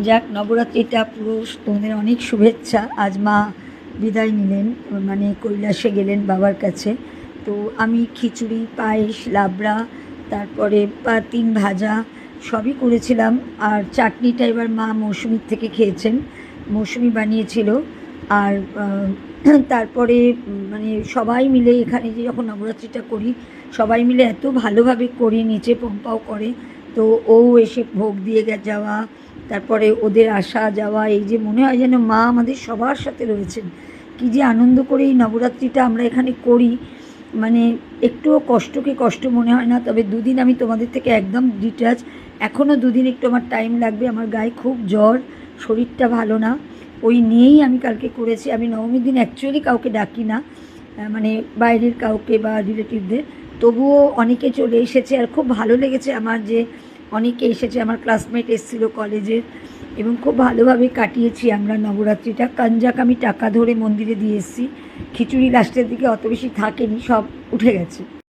যাক, নবরাত্রিটা পুরো তোমাদের অনেক শুভেচ্ছা। আজ মা বিদায় নিলেন, মানে কৈলাসে গেলেন বাবার কাছে। তো আমি খিচুড়ি, পায়েস, লাবড়া, তারপরে পাতিন ভাজা সবই করেছিলাম। আর চাটনিটা এবার মা মৌসুমির থেকে খেয়েছেন, মৌসুমি বানিয়েছিল। আর তারপরে মানে সবাই মিলে এখানে যে যখন নবরাত্রিটা করি সবাই মিলে এত ভালোভাবে করি, নিচে পম্পাও করে। তো ও এসে ভোগ দিয়ে যাওয়া, তারপরে ওদের আসা যাওয়া, এই যে মনে হয় যেন মা আমাদের সবার সাথে রয়েছেন। কী যে আনন্দ করে এই নবরাত্রিটা আমরা এখানে করি, মানে একটুও কষ্টকে কষ্ট মনে হয় না। তবে দুদিন আমি তোমাদের থেকে একদম ডিটাচ, এখনও দুদিন একটু আমার টাইম লাগবে। আমার গায়ে খুব জ্বর, শরীরটা ভালো না, ওই নিয়েই আমি কালকে করেছি। আমি নবমীর দিন অ্যাকচুয়ালি কাউকে ডাকি না, মানে বাইরের কাউকে বা রিলেটিভদের। তবুও অনেকে চলে এসেছে আর খুব ভালো লেগেছে আমার যে অনেকে এসেছে। আমার ক্লাসমেট এসেছিলো কলেজের, এবং খুব ভালোভাবে কাটিয়েছি আমরা নবরাত্রিটা। কাঞ্জাক আমি টাকা ধরে মন্দিরে দিয়ে এসেছি। খিচুড়ি লাস্টের দিকে অত বেশি থাকেনি, সব উঠে গেছে।